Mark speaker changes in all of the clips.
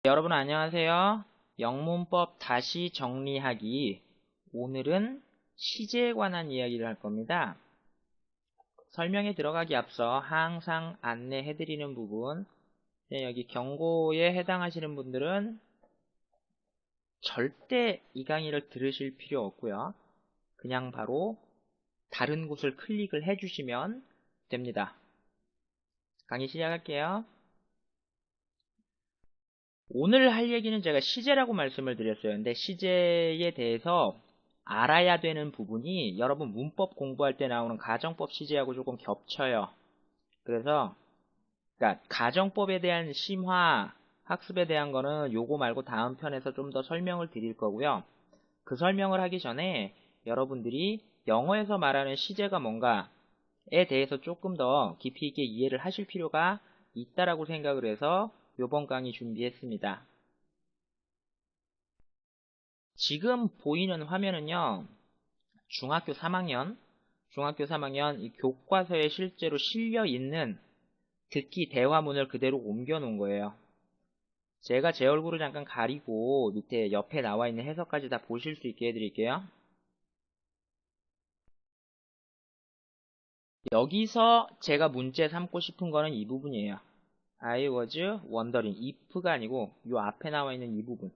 Speaker 1: 여러분 안녕하세요. 영문법 다시 정리하기. 오늘은 시제에 관한 이야기를 할 겁니다. 설명에 들어가기 앞서 항상 안내해드리는 부분, 여기 경고에 해당하시는 분들은 절대 이 강의를 들으실 필요 없고요. 그냥 바로 다른 곳을 클릭을 해주시면 됩니다. 강의 시작할게요. 오늘 할 얘기는 제가 시제라고 말씀을 드렸어요. 근데 시제에 대해서 알아야 되는 부분이 여러분 문법 공부할 때 나오는 가정법 시제하고 조금 겹쳐요. 그래서 그러니까 가정법에 대한 심화 학습에 대한 거는 요거 말고 다음 편에서 좀 더 설명을 드릴 거고요. 그 설명을 하기 전에 여러분들이 영어에서 말하는 시제가 뭔가에 대해서 조금 더 깊이 있게 이해를 하실 필요가 있다라고 생각을 해서 요번 강의 준비했습니다. 지금 보이는 화면은요, 중학교 3학년 이 교과서에 실제로 실려 있는 듣기 대화문을 그대로 옮겨 놓은 거예요. 제가 제 얼굴을 잠깐 가리고 밑에 옆에 나와 있는 해석까지 다 보실 수 있게 해드릴게요. 여기서 제가 문제 삼고 싶은 거는 이 부분이에요. I was wondering, if가 아니고 요 앞에 나와 있는 이 부분.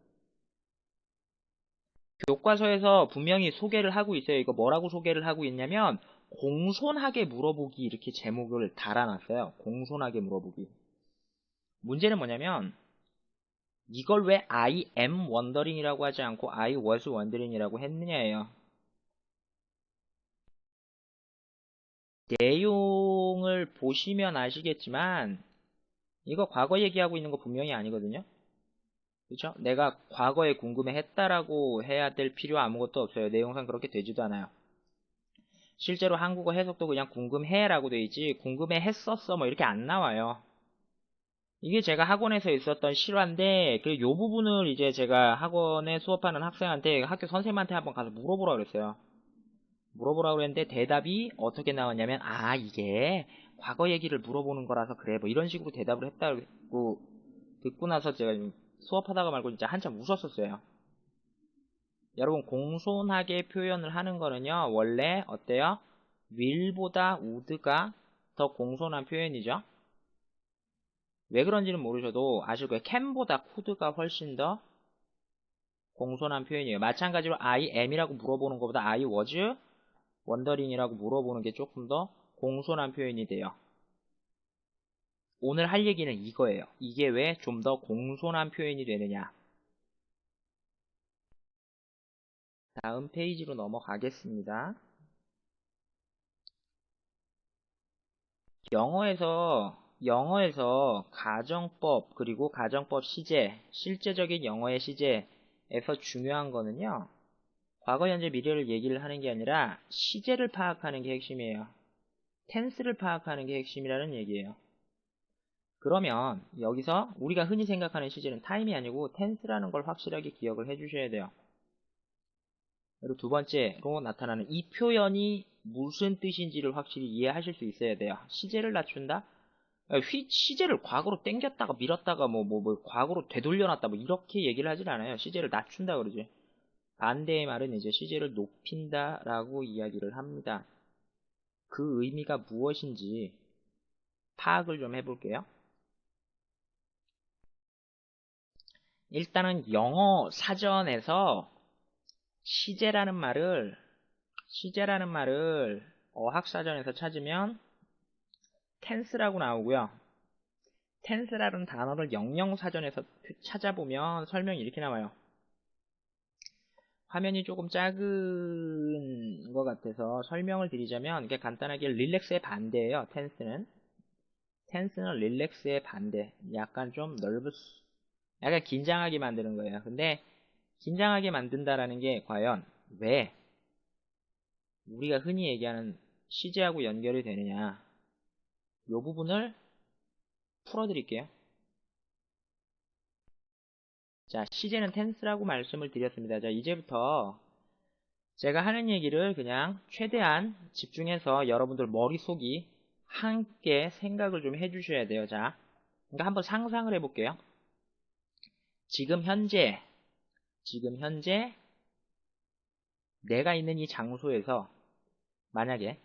Speaker 1: 교과서에서 분명히 소개를 하고 있어요. 이거 뭐라고 소개를 하고 있냐면 공손하게 물어보기 이렇게 제목을 달아놨어요. 공손하게 물어보기. 문제는 뭐냐면 이걸 왜 I am wondering이라고 하지 않고 I was wondering이라고 했느냐예요. 내용을 보시면 아시겠지만 이거 과거 얘기하고 있는 거 분명히 아니거든요. 그렇죠? 내가 과거에 궁금해했다라고 해야 될 필요 아무것도 없어요. 내용상 그렇게 되지도 않아요. 실제로 한국어 해석도 그냥 궁금해라고 돼 있지 궁금해했었어 뭐 이렇게 안 나와요. 이게 제가 학원에서 있었던 실화인데 요 부분을 이제 제가 학원에 수업하는 학생한테 학교 선생님한테 한번 가서 물어보라 그랬어요. 물어보라 그랬는데 대답이 어떻게 나왔냐면 이게 과거 얘기를 물어보는 거라서 그래 뭐 이런 식으로 대답을 했다고 듣고 나서 제가 수업하다가 말고 진짜 한참 웃었었어요. 여러분 공손하게 표현을 하는 거는요 원래 어때요? will보다 would가 더 공손한 표현이죠. 왜 그런지는 모르셔도 아실 거예요. can보다 could가 훨씬 더 공손한 표현이에요. 마찬가지로 I am이라고 물어보는 것보다 I was wondering이라고 물어보는 게 조금 더 공손한 표현이 돼요. 오늘 할 얘기는 이거예요. 이게 왜 좀 더 공손한 표현이 되느냐. 다음 페이지로 넘어가겠습니다. 영어에서 가정법 그리고 가정법 시제, 실제적인 영어의 시제에서 중요한 거는요. 과거, 현재, 미래를 얘기를 하는 게 아니라 시제를 파악하는 게 핵심이에요. 텐스를 파악하는 게 핵심이라는 얘기예요. 그러면 여기서 우리가 흔히 생각하는 시제는 타임이 아니고 텐스라는 걸 확실하게 기억을 해주셔야 돼요. 그리고 두 번째로 나타나는 이 표현이 무슨 뜻인지를 확실히 이해하실 수 있어야 돼요. 시제를 낮춘다? 시제를 과거로 당겼다가 밀었다가 과거로 되돌려놨다 뭐 이렇게 얘기를 하진 않아요. 시제를 낮춘다 그러지. 반대의 말은 이제 시제를 높인다라고 이야기를 합니다. 그 의미가 무엇인지 파악을 좀 해볼게요. 일단은 영어 사전에서 시제라는 말을 어학사전에서 찾으면 텐스라고 나오고요. 텐스라는 단어를 영영사전에서 찾아보면 설명이 이렇게 나와요. 화면이 조금 작은 것 같아서 설명을 드리자면 이게 간단하게 릴렉스의 반대예요. 텐스는 릴렉스의 반대. 약간 좀 nervous, 약간 긴장하게 만드는 거예요. 근데 긴장하게 만든다라는 게 과연 왜 우리가 흔히 얘기하는 시제하고 연결이 되느냐, 이 부분을 풀어드릴게요. 자, 시제는 텐스라고 말씀을 드렸습니다. 자, 이제부터 제가 하는 얘기를 그냥 최대한 집중해서 여러분들 머릿속이 함께 생각을 좀 해주셔야 돼요. 자, 그러니까 한번 상상을 해볼게요. 지금 현재 내가 있는 이 장소에서 만약에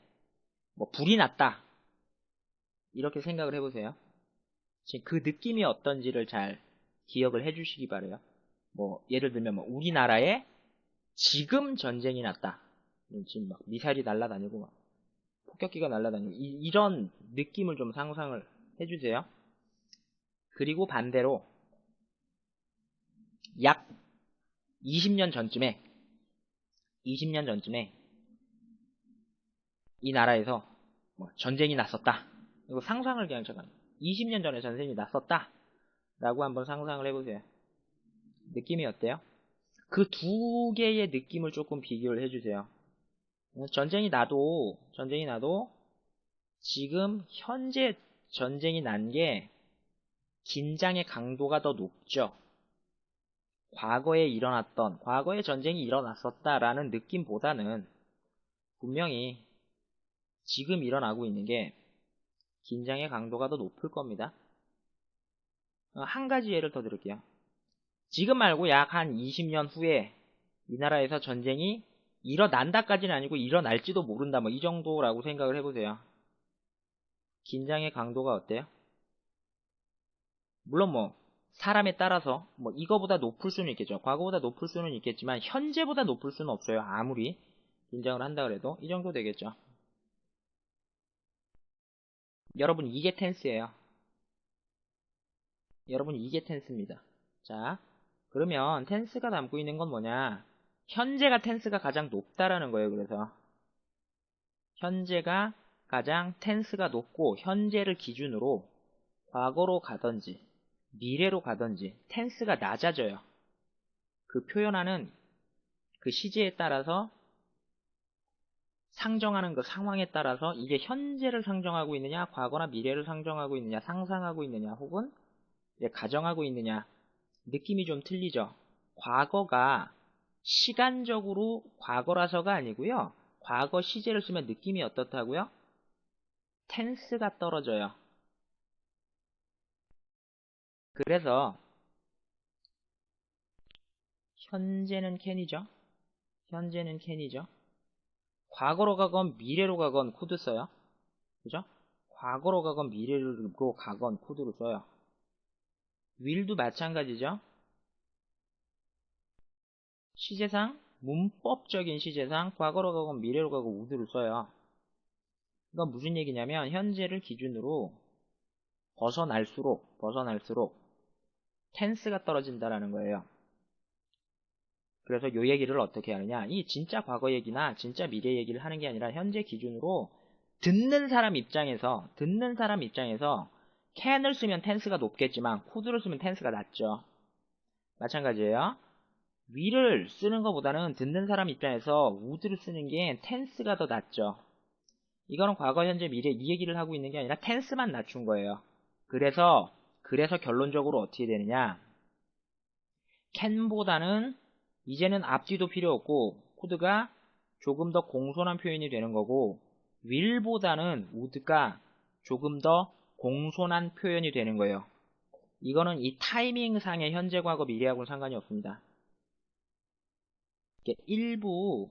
Speaker 1: 뭐 불이 났다 이렇게 생각을 해보세요. 지금 그 느낌이 어떤지를 잘 기억을 해주시기 바래요. 뭐 예를 들면 뭐 우리나라에 지금 전쟁이 났다. 지금 막 미사일이 날아다니고 막 폭격기가 날아다니고 이런 느낌을 좀 상상을 해주세요. 그리고 반대로 약 20년 전쯤에 이 나라에서 뭐 전쟁이 났었다. 이거 상상을 그냥 잠깐 20년 전에 전쟁이 났었다 라고 한번 상상을 해보세요. 느낌이 어때요? 그 두 개의 느낌을 조금 비교를 해주세요. 전쟁이 나도 지금 현재 전쟁이 난 게 긴장의 강도가 더 높죠. 과거에 전쟁이 일어났었다라는 느낌보다는 분명히 지금 일어나고 있는 게 긴장의 강도가 더 높을 겁니다. 한 가지 예를 더 들을게요. 지금 말고 약 한 20년 후에 이 나라에서 전쟁이 일어난다까지는 아니고 일어날지도 모른다 뭐 이 정도라고 생각을 해보세요. 긴장의 강도가 어때요? 물론 뭐 사람에 따라서 뭐 이거보다 높을 수는 있겠죠. 과거보다 높을 수는 있겠지만 현재보다 높을 수는 없어요. 아무리 긴장을 한다 그래도 이 정도 되겠죠. 여러분 이게 텐스예요. 여러분 이게 텐스입니다. 자, 그러면 텐스가 담고 있는 건 뭐냐? 현재가 텐스가 가장 높다라는 거예요. 그래서 현재가 가장 텐스가 높고 현재를 기준으로 과거로 가든지 미래로 가든지 텐스가 낮아져요. 그 표현하는 그 시제에 따라서 상정하는 그 상황에 따라서 이게 현재를 상정하고 있느냐 과거나 미래를 상정하고 있느냐 상상하고 있느냐 혹은 가정하고 있느냐 느낌이 좀 틀리죠. 과거가 시간적으로 과거라서가 아니고요. 과거 시제를 쓰면 느낌이 어떻다고요? 텐스가 떨어져요. 그래서 현재는 캔이죠. 과거로 가건 미래로 가건 코드 써요. 그죠? 과거로 가건 미래로 가건 코드로 써요. will도 마찬가지죠. 시제상 문법적인 시제상 과거로 가건 미래로 가고 would를 써요. 이건 무슨 얘기냐면 현재를 기준으로 벗어날수록 텐스가 떨어진다라는 거예요. 그래서 이 얘기를 어떻게 하느냐, 이 진짜 과거 얘기나 진짜 미래 얘기를 하는 게 아니라 현재 기준으로 듣는 사람 입장에서 can을 쓰면 텐스가 높겠지만 could를 쓰면 텐스가 낮죠. 마찬가지예요. will을 쓰는 것보다는 듣는 사람 입장에서 would를 쓰는 게 텐스가 더 낮죠. 이거는 과거, 현재, 미래 이 얘기를 하고 있는 게 아니라 텐스만 낮춘 거예요. 그래서 결론적으로 어떻게 되느냐, can보다는 이제는 앞뒤도 필요 없고 could가 조금 더 공손한 표현이 되는 거고 will보다는 would가 조금 더 공손한 표현이 되는 거예요. 이거는 이 타이밍상의 현재, 과거, 미래하고는 상관이 없습니다. 일부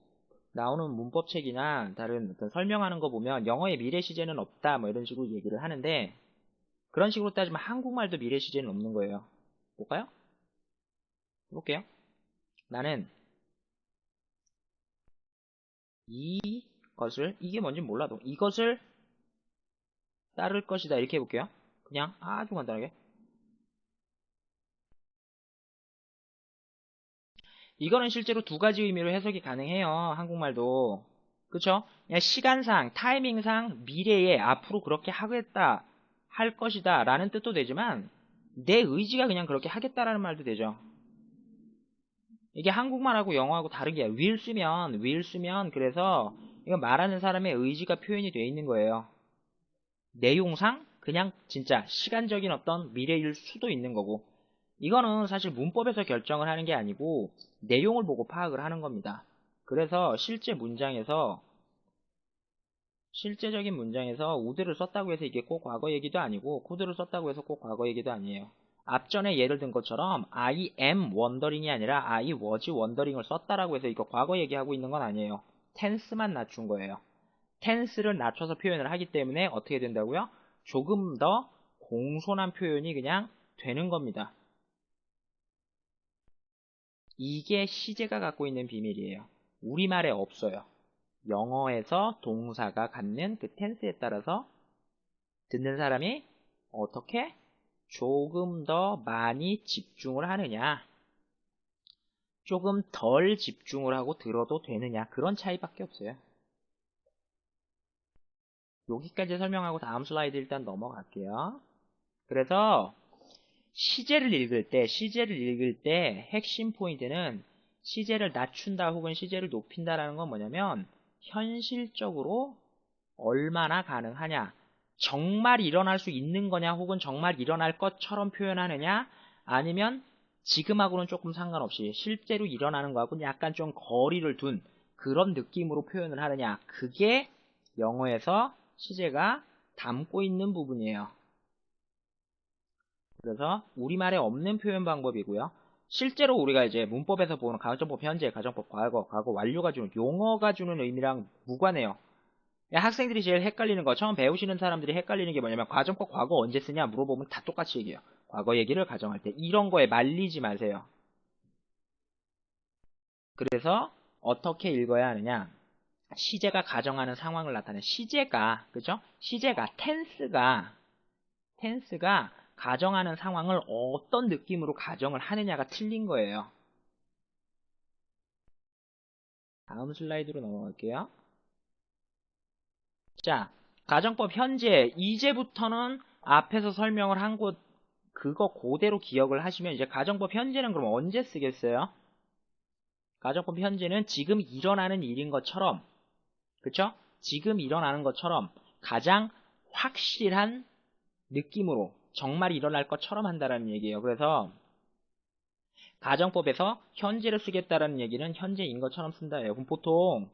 Speaker 1: 나오는 문법책이나 다른 어떤 설명하는 거 보면 영어에 미래 시제는 없다 뭐 이런 식으로 얘기를 하는데, 그런 식으로 따지면 한국말도 미래 시제는 없는 거예요. 볼까요? 볼게요. 나는 이게 뭔지 몰라도 이것을 따를 것이다 이렇게 해볼게요. 그냥 아주 간단하게. 이거는 실제로 두 가지 의미로 해석이 가능해요. 한국말도. 그쵸? 그냥 시간상, 타이밍상 미래에 앞으로 그렇게 하겠다, 할 것이다 라는 뜻도 되지만 내 의지가 그냥 그렇게 하겠다라는 말도 되죠. 이게 한국말하고 영어하고 다른 게 will 쓰면 그래서 이거 말하는 사람의 의지가 표현이 되어 있는 거예요. 내용상 그냥 진짜 시간적인 어떤 미래일 수도 있는 거고, 이거는 사실 문법에서 결정을 하는 게 아니고 내용을 보고 파악을 하는 겁니다. 그래서 실제적인 문장에서 would를 썼다고 해서 이게 꼭 과거 얘기도 아니고 could를 썼다고 해서 꼭 과거 얘기도 아니에요. 앞전에 예를 든 것처럼 I am wondering이 아니라 I was wondering을 썼다라고 해서 이거 과거 얘기하고 있는 건 아니에요. tense만 낮춘 거예요. tense를 낮춰서 표현을 하기 때문에 어떻게 된다고요? 조금 더 공손한 표현이 그냥 되는 겁니다. 이게 시제가 갖고 있는 비밀이에요. 우리말에 없어요. 영어에서 동사가 갖는 그 텐스에 따라서 듣는 사람이 어떻게 조금 더 많이 집중을 하느냐, 조금 덜 집중을 하고 들어도 되느냐, 그런 차이밖에 없어요. 여기까지 설명하고 다음 슬라이드 일단 넘어갈게요. 그래서 시제를 읽을 때 핵심 포인트는 시제를 낮춘다 혹은 시제를 높인다라는 건 뭐냐면 현실적으로 얼마나 가능하냐, 정말 일어날 수 있는 거냐 혹은 정말 일어날 것처럼 표현하느냐, 아니면 지금하고는 조금 상관없이 실제로 일어나는 거하고는 약간 좀 거리를 둔 그런 느낌으로 표현을 하느냐, 그게 영어에서 시제가 담고 있는 부분이에요. 그래서 우리말에 없는 표현 방법이고요. 실제로 우리가 이제 문법에서 보는 가정법 현재, 가정법 과거, 과거 완료가 주는, 용어가 주는 의미랑 무관해요. 학생들이 제일 헷갈리는 거, 처음 배우시는 사람들이 헷갈리는 게 뭐냐면 가정법 과거 언제 쓰냐 물어보면 다 똑같이 얘기해요. 과거 얘기를 가정할 때. 이런 거에 말리지 마세요. 그래서 어떻게 읽어야 하느냐. 시제가 가정하는 상황을 나타내는 시제가, 그죠? 시제가, 텐스가 가정하는 상황을 어떤 느낌으로 가정을 하느냐가 틀린 거예요. 다음 슬라이드로 넘어갈게요. 자, 가정법 현재, 이제부터는 앞에서 설명을 한 곳, 그거 그대로 기억을 하시면 이제 가정법 현재는 그럼 언제 쓰겠어요? 가정법 현재는 지금 일어나는 일인 것처럼, 그쵸? 지금 일어나는 것처럼 가장 확실한 느낌으로 정말 일어날 것처럼 한다는 얘기예요. 그래서 가정법에서 현재를 쓰겠다라는 얘기는 현재인 것처럼 쓴다예요. 그럼 보통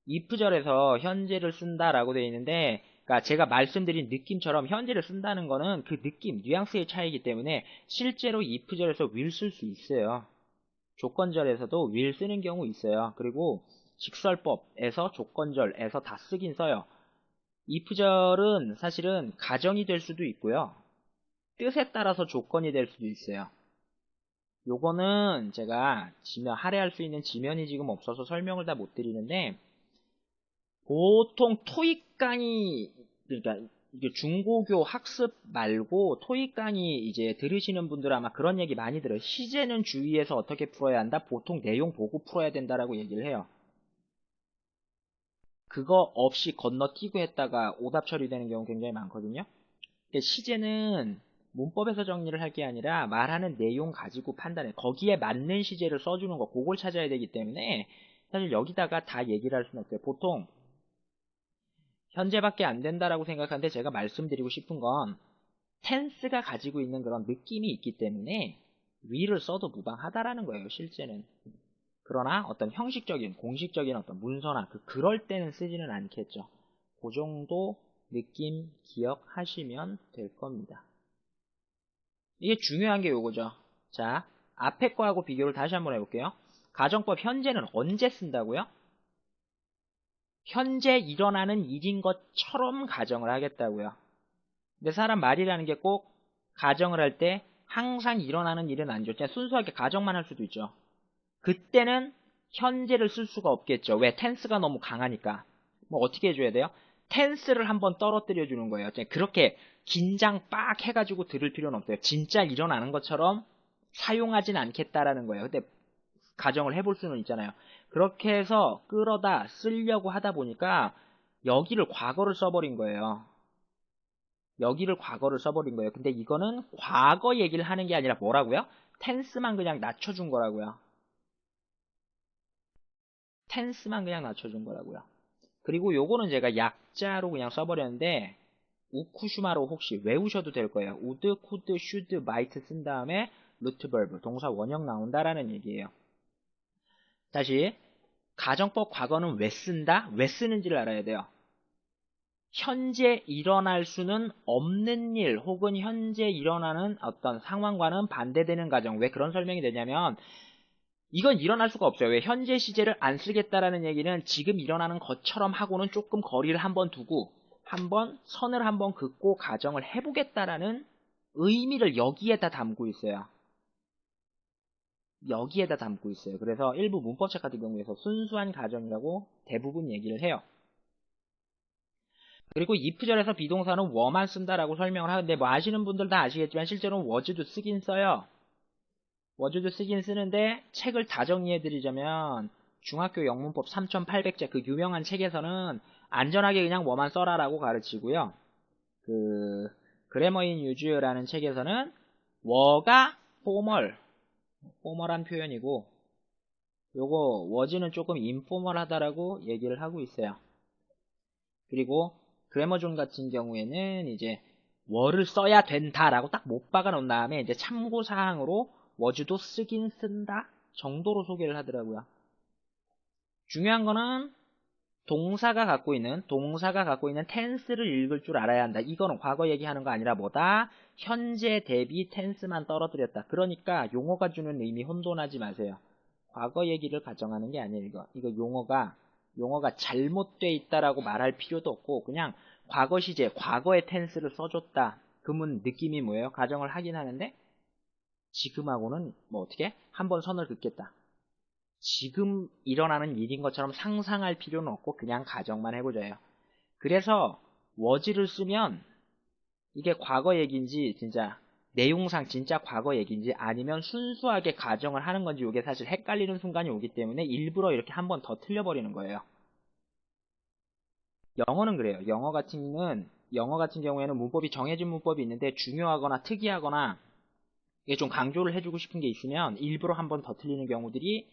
Speaker 1: if절에서 현재를 쓴다라고 되어 있는데, 그러니까 제가 말씀드린 느낌처럼 현재를 쓴다는 거는 그 느낌, 뉘앙스의 차이이기 때문에 실제로 if절에서 will 쓸 수 있어요. 조건절에서도 will 쓰는 경우 있어요. 그리고 직설법에서 조건절에서 다 쓰긴 써요. if절은 사실은 가정이 될 수도 있고요. 뜻에 따라서 조건이 될 수도 있어요. 요거는 제가 할애할 수 있는 지면이 지금 없어서 설명을 다 못 드리는데, 보통 토익 강의, 그러니까 이게 중고교 학습 말고 토익 강의 이제 들으시는 분들 아마 그런 얘기 많이 들어요. 시제는 주의해서 어떻게 풀어야 한다? 보통 내용 보고 풀어야 된다라고 얘기를 해요. 그거 없이 건너뛰고 했다가 오답 처리되는 경우 굉장히 많거든요. 시제는 문법에서 정리를 할 게 아니라 말하는 내용 가지고 판단해. 거기에 맞는 시제를 써주는 거, 그걸 찾아야 되기 때문에 사실 여기다가 다 얘기를 할 수는 없어요. 보통 현재밖에 안 된다라고 생각하는데 제가 말씀드리고 싶은 건 텐스가 가지고 있는 그런 느낌이 있기 때문에 will을 써도 무방하다라는 거예요, 실제는. 그러나 어떤 형식적인, 공식적인 어떤 문서나 그럴 때는 쓰지는 않겠죠. 그 정도 느낌 기억하시면 될 겁니다. 이게 중요한 게 요거죠. 자, 앞에 거하고 비교를 다시 한번 해볼게요. 가정법 현재는 언제 쓴다고요? 현재 일어나는 일인 것처럼 가정을 하겠다고요. 근데 사람 말이라는 게 꼭 가정을 할 때 항상 일어나는 일은 아니죠. 그냥 순수하게 가정만 할 수도 있죠. 그때는 현재를 쓸 수가 없겠죠. 왜? 텐스가 너무 강하니까. 뭐 어떻게 해줘야 돼요? 텐스를 한번 떨어뜨려 주는 거예요. 그렇게 긴장 빡 해가지고 들을 필요는 없어요. 진짜 일어나는 것처럼 사용하진 않겠다라는 거예요. 근데 가정을 해볼 수는 있잖아요. 그렇게 해서 끌어다 쓰려고 하다 보니까 여기를 과거를 써버린 거예요. 여기를 과거를 써버린 거예요. 근데 이거는 과거 얘기를 하는 게 아니라 뭐라고요? 텐스만 그냥 낮춰준 거라고요. 텐스만 그냥 낮춰준 거라고요. 그리고 요거는 제가 약자로 그냥 써버렸는데 우쿠슈마로 혹시 외우셔도 될 거예요. 우드, 쿠드, 슈드, 마이트 쓴 다음에 루트 벌브, 동사 원형 나온다라는 얘기예요. 다시 가정법 과거는 왜 쓴다? 왜 쓰는지를 알아야 돼요. 현재 일어날 수는 없는 일 혹은 현재 일어나는 어떤 상황과는 반대되는 가정. 왜 그런 설명이 되냐면 이건 일어날 수가 없어요. 왜 현재 시제를 안 쓰겠다라는 얘기는 지금 일어나는 것처럼 하고는 조금 거리를 한번 두고 한번 선을 한번 긋고 가정을 해보겠다라는 의미를 여기에다 담고 있어요. 여기에다 담고 있어요. 그래서 일부 문법책 같은 경우에서 순수한 가정이라고 대부분 얘기를 해요. 그리고 if절에서 비동사는 워만 쓴다라고 설명을 하는데 뭐 아시는 분들 다 아시겠지만 실제로는 was도 쓰긴 써요. was도 쓰긴 쓰는데 책을 다 정리해드리자면 중학교 영문법 3800제 그 유명한 책에서는 안전하게 그냥 워만 써라라고 가르치고요. 그 그래머 인 유즈라는 책에서는 워가 포멀한 표현이고 요거 was는 조금 인포멀하다라고 얘기를 하고 있어요. 그리고 그래머존 같은 경우에는 이제 워를 써야 된다라고 딱 못 박아 놓은 다음에 이제 참고사항으로 was도 쓰긴 쓴다 정도로 소개를 하더라고요. 중요한 거는 동사가 갖고 있는 tense를 읽을 줄 알아야 한다. 이거는 과거 얘기하는 거 아니라 뭐다? 현재 대비 tense만 떨어뜨렸다. 그러니까 용어가 주는 의미 혼돈하지 마세요. 과거 얘기를 가정하는 게 아니에요. 이거 용어가 잘못돼 있다라고 말할 필요도 없고 그냥 과거 시제, 과거의 텐스를 써줬다. 그러면 느낌이 뭐예요? 가정을 하긴 하는데 지금하고는 뭐 어떻게? 한번 선을 긋겠다. 지금 일어나는 일인 것처럼 상상할 필요는 없고 그냥 가정만 해보자요. 그래서 was를 쓰면 이게 과거 얘기인지 진짜 내용상 진짜 과거 얘기인지 아니면 순수하게 가정을 하는 건지 이게 사실 헷갈리는 순간이 오기 때문에 일부러 이렇게 한 번 더 틀려버리는 거예요. 영어는 그래요. 영어 같은 경우에는 문법이 정해진 문법이 있는데 중요하거나 특이하거나 이게 좀 강조를 해주고 싶은 게 있으면 일부러 한 번 더 틀리는 경우들이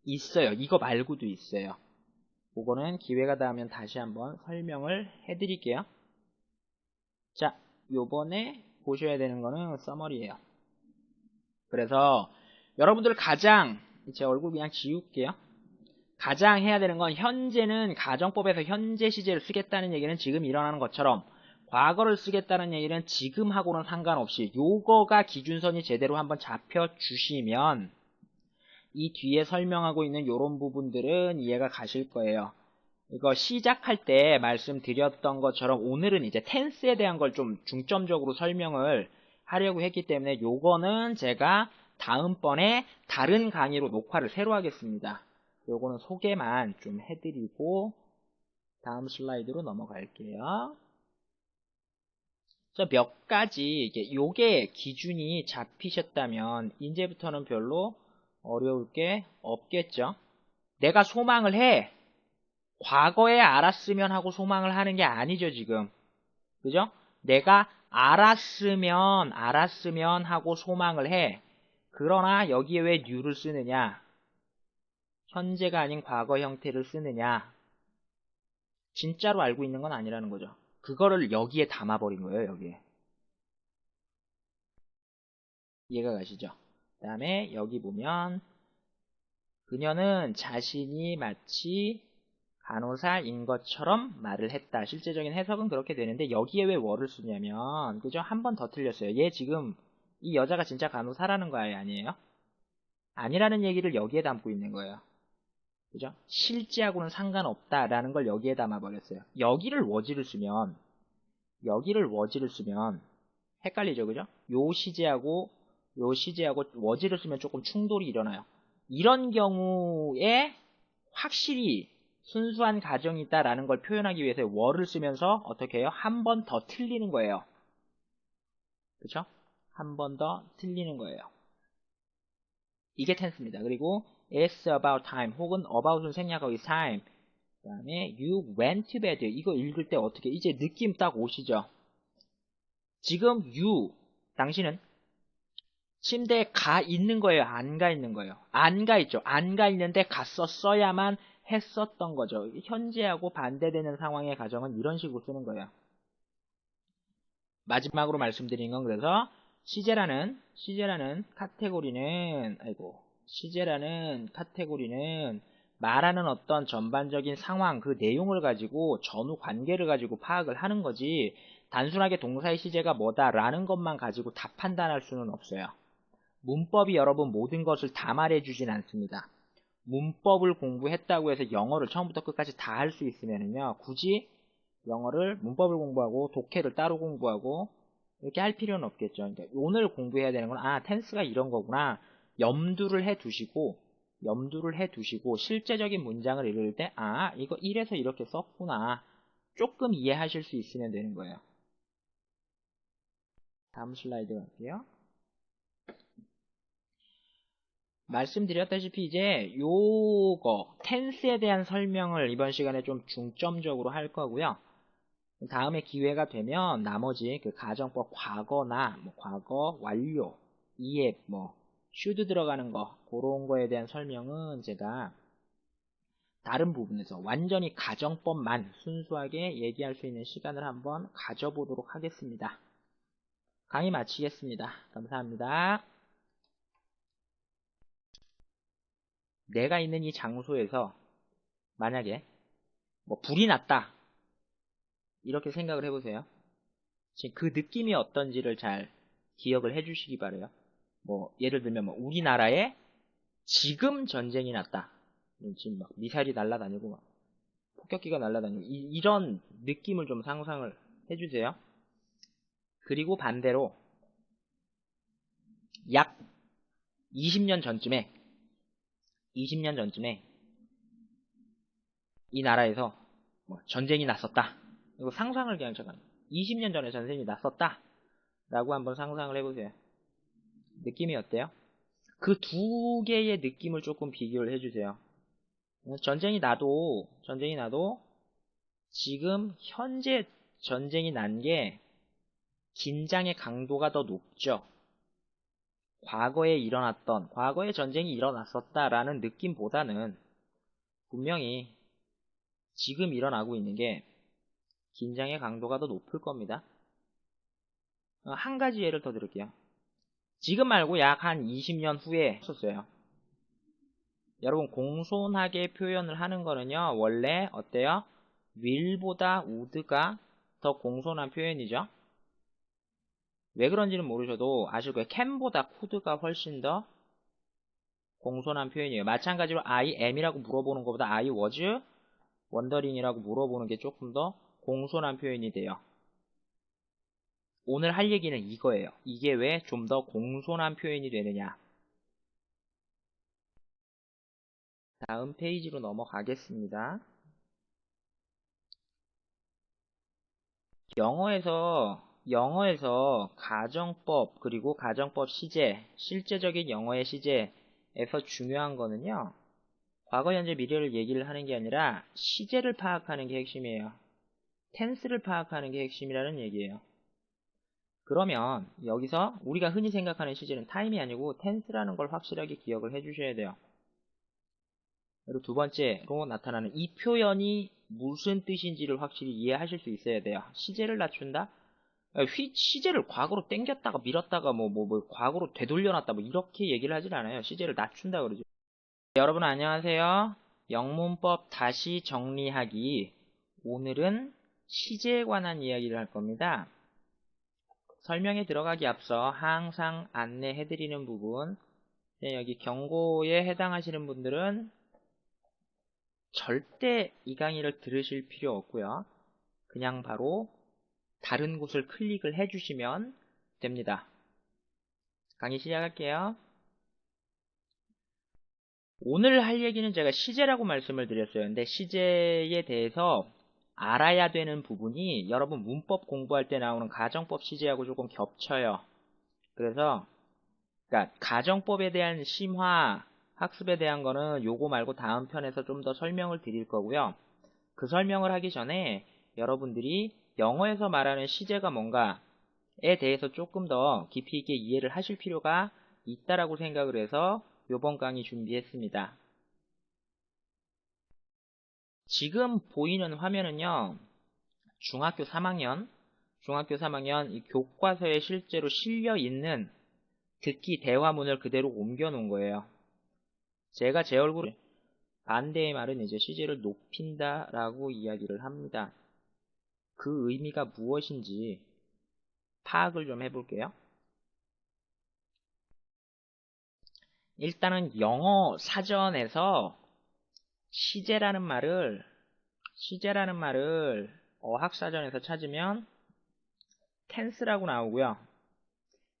Speaker 1: 있어요. 이거 말고도 있어요. 그거는 기회가 닿으면 다시 한번 설명을 해드릴게요. 자, 요번에 보셔야 되는 거는 서머리예요. 그래서 여러분들 가장 제 얼굴 그냥 지울게요. 가장 해야 되는 건 현재는 가정법에서 현재 시제를 쓰겠다는 얘기는 지금 일어나는 것처럼 과거를 쓰겠다는 얘기는 지금하고는 상관없이 요거가 기준선이 제대로 한번 잡혀주시면 이 뒤에 설명하고 있는 요런 부분들은 이해가 가실 거예요. 이거 시작할 때 말씀드렸던 것처럼 오늘은 이제 텐스에 대한 걸 좀 중점적으로 설명을 하려고 했기 때문에 요거는 제가 다음번에 다른 강의로 녹화를 새로 하겠습니다. 요거는 소개만 좀 해드리고 다음 슬라이드로 넘어갈게요. 몇 가지 요게 기준이 잡히셨다면 이제부터는 별로 어려울 게 없겠죠. 내가 소망을 해. 과거에 알았으면 하고 소망을 하는 게 아니죠, 지금. 그죠? 내가 알았으면 하고 소망을 해. 그러나 여기에 왜 new를 쓰느냐? 현재가 아닌 과거 형태를 쓰느냐? 진짜로 알고 있는 건 아니라는 거죠. 그거를 여기에 담아버린 거예요, 여기에. 이해가 가시죠? 그 다음에 여기 보면 그녀는 자신이 마치 간호사인 것처럼 말을 했다. 실제적인 해석은 그렇게 되는데 여기에 왜 were 쓰냐면 그죠? 한 번 더 틀렸어요. 얘 지금 이 여자가 진짜 간호사라는 거 아니에요? 아니라는 얘기를 여기에 담고 있는 거예요. 그죠? 실제하고는 상관없다라는 걸 여기에 담아버렸어요. 여기를 was를 쓰면 헷갈리죠, 그죠? 요 시제하고 was를 쓰면 조금 충돌이 일어나요. 이런 경우에 확실히 순수한 가정이 있다라는 걸 표현하기 위해서 were를 쓰면서 어떻게 해요? 한 번 더 틀리는 거예요. 그쵸? 한 번 더 틀리는 거예요. 이게 tense입니다. 그리고 it's about time 혹은 about은 생략하고 is time. 그 다음에 you went to bed. 이거 읽을 때 어떻게 이제 느낌 딱 오시죠? 지금 당신은 침대에 가 있는 거예요? 안 가 있는 거예요? 안 가 있죠. 안 가 있는데 갔었어야만 했었던 거죠. 현재하고 반대되는 상황의 가정은 이런 식으로 쓰는 거예요. 마지막으로 말씀드린 건 그래서 시제라는 카테고리는 말하는 어떤 전반적인 상황, 그 내용을 가지고 전후 관계를 가지고 파악을 하는 거지, 단순하게 동사의 시제가 뭐다라는 것만 가지고 다 판단할 수는 없어요. 문법이 여러분 모든 것을 다 말해주진 않습니다. 문법을 공부했다고 해서 영어를 처음부터 끝까지 다 할 수 있으면요, 굳이 영어를 문법을 공부하고 독해를 따로 공부하고 이렇게 할 필요는 없겠죠. 그러니까 오늘 공부해야 되는 건 텐스가 이런 거구나. 염두를 해 두시고 실제적인 문장을 읽을 때 이거 이래서 이렇게 썼구나. 조금 이해하실 수 있으면 되는 거예요. 다음 슬라이드 갈게요. 말씀드렸다시피 이제 요거 텐스에 대한 설명을 이번 시간에 좀 중점적으로 할 거고요. 다음에 기회가 되면 나머지 그 가정법 과거나 과거 완료, 이에 should 들어가는 거 그런 거에 대한 설명은 제가 다른 부분에서 완전히 가정법만 순수하게 얘기할 수 있는 시간을 한번 가져보도록 하겠습니다. 강의 마치겠습니다. 감사합니다. 내가 있는 이 장소에서 만약에 불이 났다 이렇게 생각을 해보세요. 지금 그 느낌이 어떤지를 잘 기억을 해주시기 바래요. 예를 들면 우리나라에 지금 전쟁이 났다. 지금 미사일이 날아다니고 폭격기가 날아다니고 이런 느낌을 좀 상상을 해주세요. 그리고 반대로 약 20년 전쯤에 이 나라에서 전쟁이 났었다. 이거 상상을 그냥 잠깐 20년 전에 전쟁이 났었다 라고 한번 상상을 해보세요. 느낌이 어때요? 그 두 개의 느낌을 조금 비교를 해주세요. 전쟁이 나도 지금 현재 전쟁이 난 게 긴장의 강도가 더 높죠. 과거에 전쟁이 일어났었다라는 느낌보다는 분명히 지금 일어나고 있는 게 긴장의 강도가 더 높을 겁니다. 한 가지 예를 더 들을게요. 지금 말고 약 한 20년 후에 썼어요. 여러분 공손하게 표현을 하는 거는요, 원래 어때요? will보다 would가 더 공손한 표현이죠. 왜 그런지는 모르셔도 아실 거예요. can보다 could가 훨씬 더 공손한 표현이에요. 마찬가지로 I am이라고 물어보는 것보다 I was wondering이라고 물어보는 게 조금 더 공손한 표현이 돼요. 오늘 할 얘기는 이거예요. 이게 왜 좀 더 공손한 표현이 되느냐. 다음 페이지로 넘어가겠습니다. 영어에서 가정법 그리고 가정법 시제, 실제적인 영어의 시제에서 중요한 거는요, 과거, 현재, 미래를 얘기를 하는 게 아니라 시제를 파악하는 게 핵심이에요. 텐스를 파악하는 게 핵심이라는 얘기예요. 그러면 여기서 우리가 흔히 생각하는 시제는 타임이 아니고 텐스라는 걸 확실하게 기억을 해주셔야 돼요. 그리고 두 번째로 나타나는 이 표현이 무슨 뜻인지를 확실히 이해하실 수 있어야 돼요. 시제를 낮춘다? 시제를 과거로 당겼다가 밀었다가 과거로 되돌려놨다 이렇게 얘기를 하질 않아요. 시제를 낮춘다 그러죠. 여러분 안녕하세요. 영문법 다시 정리하기. 오늘은 시제에 관한 이야기를 할 겁니다. 설명에 들어가기 앞서 항상 안내해드리는 부분, 여기 경고에 해당하시는 분들은 절대 이 강의를 들으실 필요 없고요. 그냥 바로 다른 곳을 클릭을 해주시면 됩니다. 강의 시작할게요. 오늘 할 얘기는 제가 시제라고 말씀을 드렸어요. 근데 시제에 대해서 알아야 되는 부분이 여러분 문법 공부할 때 나오는 가정법 시제하고 조금 겹쳐요. 그래서 그러니까 가정법에 대한 심화 학습에 대한 거는 요거 말고 다음 편에서 좀 더 설명을 드릴 거고요. 그 설명을 하기 전에 여러분들이 영어에서 말하는 시제가 뭔가에 대해서 조금 더 깊이 있게 이해를 하실 필요가 있다라고 생각을 해서 요번 강의 준비했습니다. 지금 보이는 화면은요, 중학교 3학년 이 교과서에 실제로 실려 있는 듣기 대화문을 그대로 옮겨 놓은 거예요. 제가 제 얼굴을 반대의 말은 이제 시제를 높인다라고 이야기를 합니다. 그 의미가 무엇인지 파악을 좀 해볼게요. 일단은 영어 사전에서 시제라는 말을 어학사전에서 찾으면 tense라고 나오고요.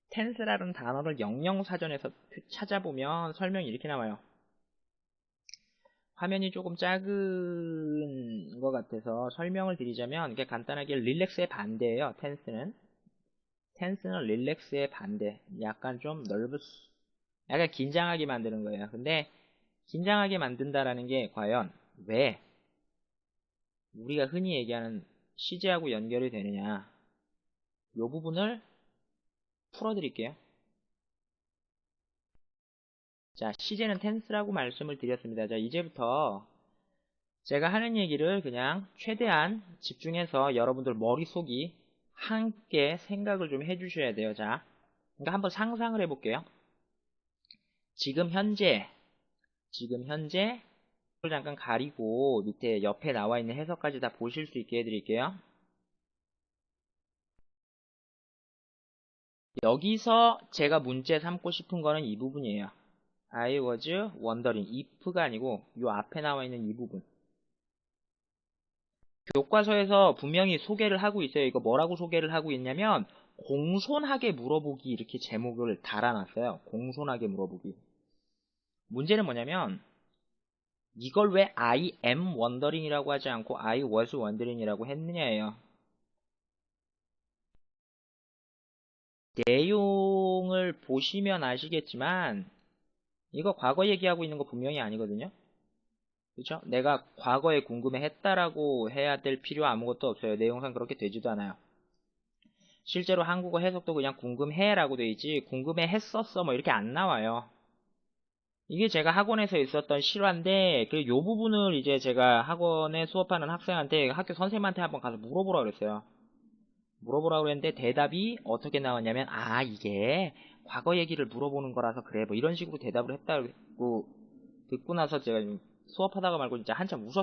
Speaker 1: tense라는 단어를 영영사전에서 찾아보면 설명이 이렇게 나와요. 화면이 조금 작은 것 같아서 설명을 드리자면 이게 간단하게 릴렉스의 반대예요. tense는 릴렉스의 반대. 약간 좀 nervous, 약간 긴장하게 만드는 거예요. 근데 긴장하게 만든다라는 게 과연 왜 우리가 흔히 얘기하는 시제하고 연결이 되느냐, 이 부분을 풀어드릴게요. 자, 시제는 tense라고 말씀을 드렸습니다. 자, 이제부터 제가 하는 얘기를 그냥 최대한 집중해서 여러분들 머릿속이 함께 생각을 좀 해주셔야 돼요. 자, 그러니까 한번 상상을 해볼게요. 지금 현재 을 잠깐 가리고 밑에 옆에 나와 있는 해석까지 다 보실 수 있게 해드릴게요. 여기서 제가 문제 삼고 싶은 거는 이 부분이에요. I was wondering. if가 아니고 요 앞에 나와 있는 이 부분. 교과서에서 분명히 소개를 하고 있어요. 이거 뭐라고 소개를 하고 있냐면 공손하게 물어보기, 이렇게 제목을 달아놨어요. 공손하게 물어보기. 문제는 뭐냐면 이걸 왜 I am wondering 이라고 하지 않고 I was wondering 이라고 했느냐예요. 내용을 보시면 아시겠지만 이거 과거 얘기하고 있는 거 분명히 아니거든요. 그렇죠? 내가 과거에 궁금해했다라고 해야 될 필요 아무것도 없어요. 내용상 그렇게 되지도 않아요. 실제로 한국어 해석도 그냥 궁금해라고 돼 있지 궁금해했었어 뭐 이렇게 안 나와요. 이게 제가 학원에서 있었던 실화인데 그 요 부분을 이제 제가 학원에 수업하는 학생한테 학교 선생님한테 한번 가서 물어보라 그랬어요. 물어보라 그랬는데 대답이 어떻게 나왔냐면 이게 과거 얘기를 물어보는 거라서 그래 뭐 이런 식으로 대답을 했다고 듣고 나서 제가 수업하다가 말고 진짜 한참 웃었어요.